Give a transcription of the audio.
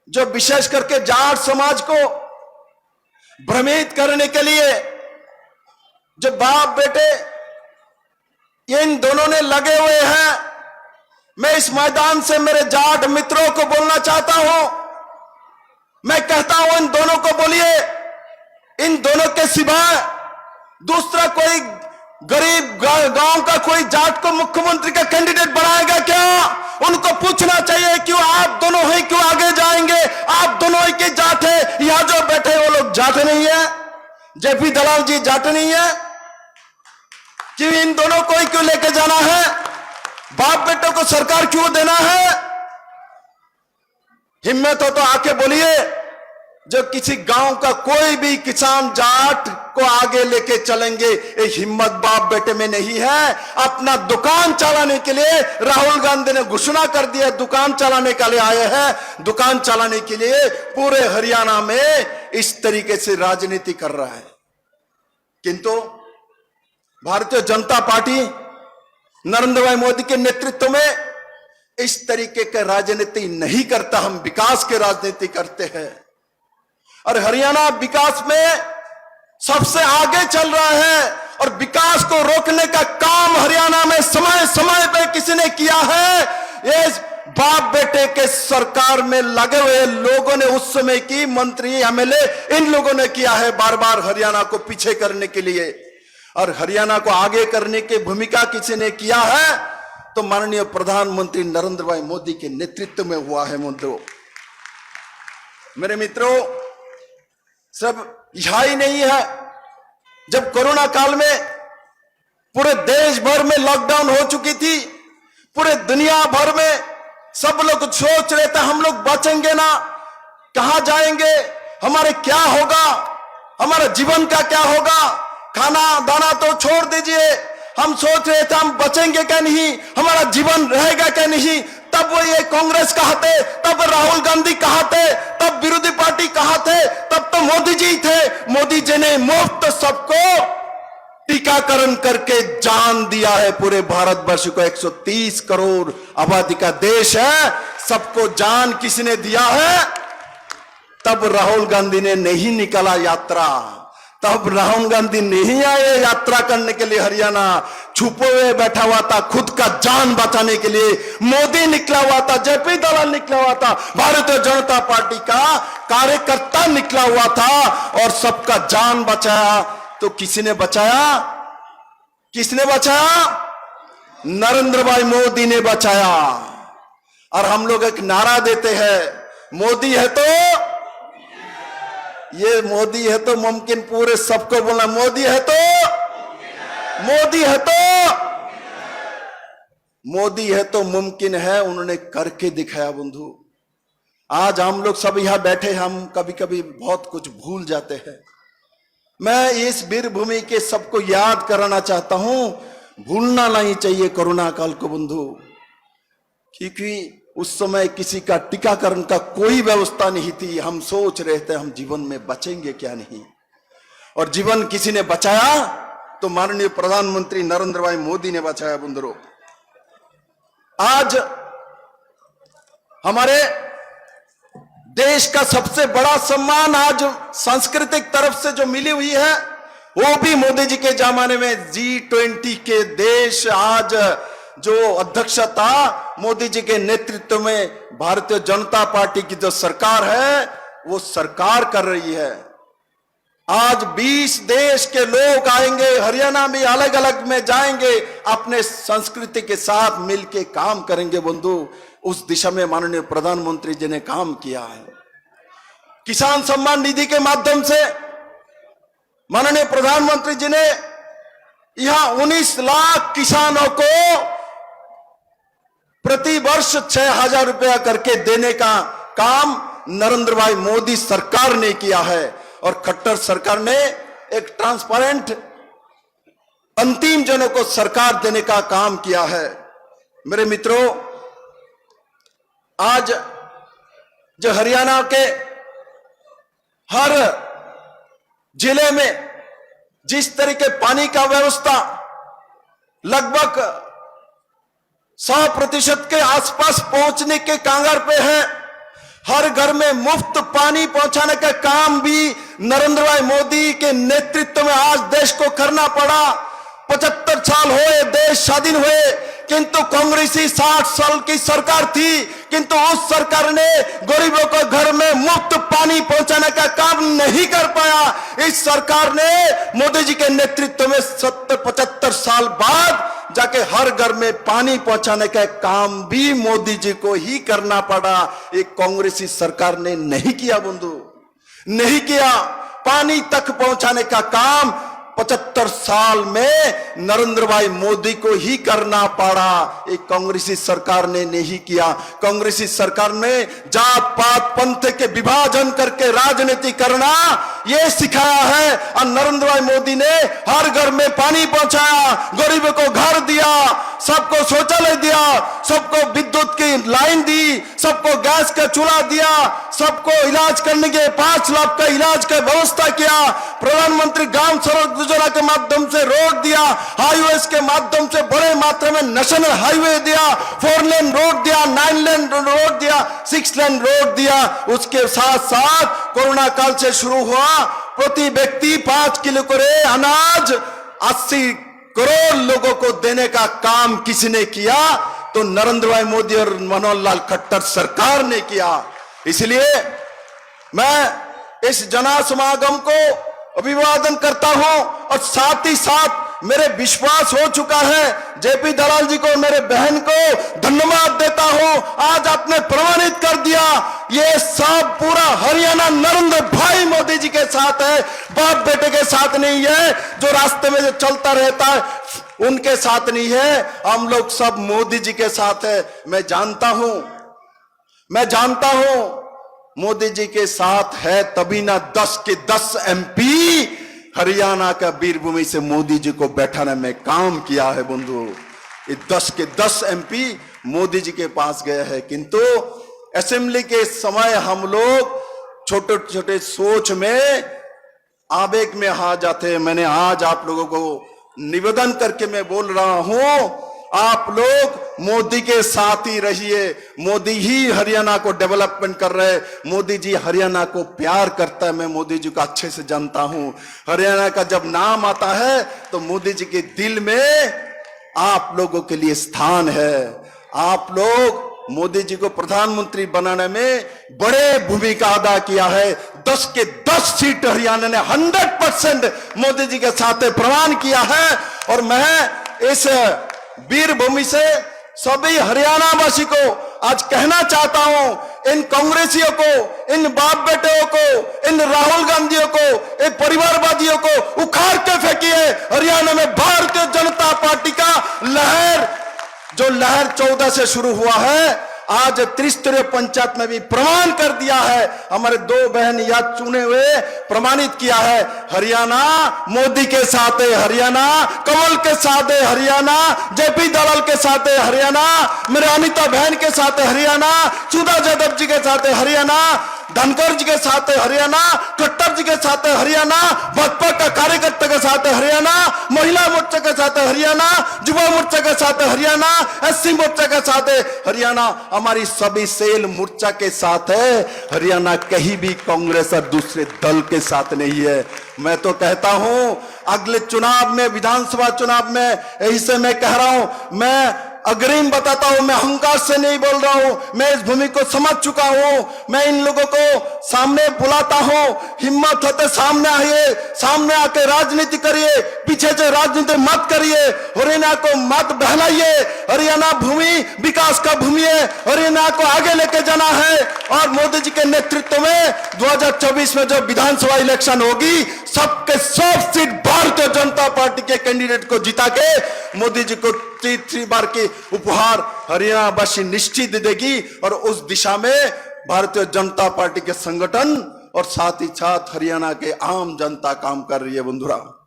जो विशेष करके जाट समाज को भ्रमित करने के लिए जो बाप बेटे इन दोनों ने लगे हुए हैं, मैं इस मैदान से मेरे जाट मित्रों को बोलना चाहता हूं। मैं कहता हूं इन दोनों को बोलिए, इन दोनों के सिवाय दूसरा कोई गरीब गांव का कोई जाट को मुख्यमंत्री का कैंडिडेट बनाएगा क्या? उनको पूछना चाहिए क्यों आप दोनों ही क्यों आगे जाएंगे? आप दोनों ही के जाट है, यहां जो बैठे वो लोग जाट नहीं है, जेपी दलाल जी जाट नहीं है, क्यों इन दोनों को ही क्यों लेके जाना है? बाप बेटों को सरकार क्यों देना है? हिम्मत हो तो आके बोलिए, जो किसी गांव का कोई भी किसान जाट को आगे लेके चलेंगे, ये हिम्मत बाप बेटे में नहीं है। अपना दुकान चलाने के लिए राहुल गांधी ने घोषणा कर दिया, दुकान चलाने के लिए आए हैं, दुकान चलाने के लिए पूरे हरियाणा में इस तरीके से राजनीति कर रहा है। किंतु भारतीय जनता पार्टी नरेंद्र भाई मोदी के नेतृत्व में इस तरीके का राजनीति नहीं करता, हम विकास की राजनीति करते हैं और हरियाणा विकास में सबसे आगे चल रहा है। और विकास को रोकने का काम हरियाणा में समय समय पर किसी ने किया है? ये बाप बेटे के सरकार में लगे हुए लोगों ने, उस समय की मंत्री एमएलए, इन लोगों ने किया है, बार बार हरियाणा को पीछे करने के लिए। और हरियाणा को आगे करने की भूमिका किसी ने किया है तो माननीय प्रधानमंत्री नरेंद्र भाई मोदी के नेतृत्व में हुआ है। मेरे मित्रों, सब यह ही नहीं है। जब कोरोना काल में पूरे देश भर में लॉकडाउन हो चुकी थी, पूरे दुनिया भर में सब लोग सोच रहे थे हम लोग बचेंगे ना, कहां जाएंगे, हमारे क्या होगा, हमारा जीवन का क्या होगा, खाना दाना तो छोड़ दीजिए, हम सोच रहे थे हम बचेंगे क्या नहीं, हमारा जीवन रहेगा क्या नहीं। तब वो ये कांग्रेस कहां थे, तब राहुल गांधी कहां थे, तब विरोधी पार्टी कहां थे, तब तो मोदी जी थे। मोदी जी ने मुफ्त सबको टीकाकरण करके जान दिया है। पूरे भारतवर्ष को 130 करोड़ आबादी का देश है, सबको जान किसने दिया है? तब राहुल गांधी ने नहीं निकाला यात्रा, तब राहुल गांधी नहीं आए यात्रा करने के लिए हरियाणा, छुपे हुए बैठा हुआ था, खुद का जान बचाने के लिए मोदी निकला हुआ था, जेपी दलाल निकला हुआ था, भारतीय जनता पार्टी का कार्यकर्ता निकला हुआ था और सबका जान बचाया। तो किसी ने बचाया? किसने बचाया? नरेंद्र भाई मोदी ने बचाया। और हम लोग एक नारा देते हैं, मोदी है तो, ये मोदी है तो मुमकिन, पूरे सबको बोलना मोदी है तो, मोदी है तो, मोदी है तो मुमकिन है। उन्होंने करके दिखाया बंधु। आज हम लोग सब यहां बैठे, हम कभी कभी बहुत कुछ भूल जाते हैं। मैं इस वीर भूमि के सबको याद कराना चाहता हूं, भूलना नहीं चाहिए कोरोना काल को बंधु, क्योंकि उस समय किसी का टीकाकरण का कोई व्यवस्था नहीं थी। हम सोच रहे थे हम जीवन में बचेंगे क्या नहीं, और जीवन किसी ने बचाया तो माननीय प्रधानमंत्री नरेंद्र भाई मोदी ने बचाया बंधुओं। आज हमारे देश का सबसे बड़ा सम्मान आज सांस्कृतिक तरफ से जो मिली हुई है, वो भी मोदी जी के जमाने में G20 के देश, आज जो अध्यक्षता मोदी जी के नेतृत्व में भारतीय जनता पार्टी की जो सरकार है वो सरकार कर रही है। आज 20 देश के लोग आएंगे, हरियाणा में अलग अलग में जाएंगे, अपने संस्कृति के साथ मिलके काम करेंगे बंधु। उस दिशा में माननीय प्रधानमंत्री जी ने काम किया है। किसान सम्मान निधि के माध्यम से माननीय प्रधानमंत्री जी ने यहां 19 लाख किसानों को प्रति वर्ष 6,000 रुपया करके देने का काम नरेंद्र भाई मोदी सरकार ने किया है। और खट्टर सरकार ने एक ट्रांसपेरेंट अंतिम जनों को सरकार देने का काम किया है। मेरे मित्रों, आज जो हरियाणा के हर जिले में जिस तरीके पानी का व्यवस्था लगभग 100% के आसपास पहुंचने के कांगार पे है, हर घर में मुफ्त पानी पहुंचाने का काम भी नरेंद्र भाई मोदी के नेतृत्व में आज देश को करना पड़ा। 75 साल हुए देश स्वाधीन हुए, किंतु कांग्रेसी 60 साल की सरकार थी, किंतु उस सरकार ने गरीबों को घर में मुफ्त पानी पहुंचाने का काम नहीं कर पाया। इस सरकार ने मोदी जी के नेतृत्व में 70-75 साल बाद जाके हर घर में पानी पहुंचाने का काम भी मोदी जी को ही करना पड़ा। एक कांग्रेसी सरकार ने नहीं किया बंधु, नहीं किया। पानी तक पहुंचाने का काम 75 साल में नरेंद्र भाई मोदी को ही करना पड़ा। एक कांग्रेसी सरकार ने नहीं किया। कांग्रेसी सरकार ने जात पात पंथ के विभाजन करके राजनीति करना यह सिखाया है, और नरेंद्र भाई मोदी ने हर घर में पानी पहुंचाया, गरीबों को घर दिया, सबको शौचालय दिया, सबको विद्युत की लाइन दी, सबको गैस का चूल्हा दिया, सबको इलाज करने के 5 लाख का इलाज का व्यवस्था किया। प्रधानमंत्री ग्राम सड़क योजना के माध्यम से रोड दिया, हाईवे के माध्यम से बड़े मात्रा में नेशनल हाईवे दिया, 4 लेन रोड दिया, 9 लेन रोड दिया, 6 लेन रोड दिया। उसके साथ साथ कोरोना काल से शुरू हुआ प्रति व्यक्ति 5 किलो करे अनाज 80 करोड़ लोगों को देने का काम किसने किया? तो नरेंद्र भाई मोदी और मनोहर लाल खट्टर सरकार ने किया। इसलिए मैं इस जनसमागम को अभिवादन करता हूं, और साथ ही साथ मेरे विश्वास हो चुका है, जेपी दलाल जी को, मेरे बहन को धन्यवाद देता हूं। आज आपने प्रमाणित कर दिया, ये सब पूरा हरियाणा नरेंद्र भाई मोदी जी के साथ है, बाप बेटे के साथ नहीं है। जो रास्ते में जो चलता रहता है उनके साथ नहीं है, हम लोग सब मोदी जी के साथ है। मैं जानता हूं मोदी जी के साथ है तभी ना 10 के 10 MP हरियाणा का वीरभूमि से मोदी जी को बैठाने में काम किया है बंधु। ये 10 के 10 MP मोदी जी के पास गए हैं, किंतु असेंबली के समय हम लोग छोटे छोटे सोच में आवेग में आ जाते हैं। मैंने आज आप लोगों को निवेदन करके मैं बोल रहा हूं, आप लोग मोदी के साथ ही रहिए। मोदी ही हरियाणा को डेवलपमेंट कर रहे हैं। मोदी जी हरियाणा को प्यार करता है, मैं मोदी जी को अच्छे से जानता हूं। हरियाणा का जब नाम आता है तो मोदी जी के दिल में आप लोगों के लिए स्थान है। आप लोग मोदी जी को प्रधानमंत्री बनाने में बड़े भूमिका अदा किया है। 10 के 10 सीट हरियाणा ने 100% मोदी जी के साथ प्रमाण किया है। और मैं इस वीरभूमि से सभी हरियाणा वासी को आज कहना चाहता हूं, इन कांग्रेसियों को, इन बाप बेटेओं को, इन राहुल गांधियों को, इन परिवारवादियों को उखाड़ के फेंकिए। हरियाणा में भारतीय जनता पार्टी का लहर, जो लहर 14 से शुरू हुआ है, आज त्रिस्तरीय पंचायत में भी प्रमाण कर दिया है। हमारे 2 बहन या चुने हुए प्रमाणित किया है, हरियाणा मोदी के साथ है, हरियाणा कमल के साथ है, हरियाणा जेपी दलाल के साथ है, हरियाणा मेरे अनिता बहन के साथ है, हरियाणा सुधा यादव जी के साथ है, हरियाणा धनखड़ जी के साथ है, हरियाणा खट्टर जी के साथ है, हरियाणा भाजपा का कार्यकर्ता के साथ है, हरियाणा महिला मोर्चा के साथ है, हरियाणा युवा मोर्चा के साथ है, हरियाणा SC मोर्चा के साथ है, हरियाणा हमारी सभी सेल मोर्चा के साथ है। हरियाणा कहीं भी कांग्रेस और दूसरे दल के साथ नहीं है। मैं तो कहता हूं अगले चुनाव में, विधानसभा चुनाव में, यही से मैं कह रहा हूं, मैं अग्रिम बताता हूं, मैं अहंकार से नहीं बोल रहा हूं, मैं इस भूमि को समझ चुका हूं। मैं इन लोगों को सामने बुलाता हूं, हिम्मत होते सामने आइए, सामने आके राजनीति करिए, पीछे से राजनीति मत करिए। हरियाणा को मत बहलाइए। हरियाणा भूमि विकास का भूमि है, हरियाणा को आगे लेके जाना है। और मोदी जी के नेतृत्व में 2024 में जो विधानसभा इलेक्शन होगी, सबके 100 सीट भारतीय जनता पार्टी के कैंडिडेट को जिता के मोदी जी को 3 बार की उपहार हरियाणा वासी निश्चित देगी। और उस दिशा में भारतीय जनता पार्टी के संगठन और साथ ही साथ हरियाणा के आम जनता काम कर रही है बंधुरा।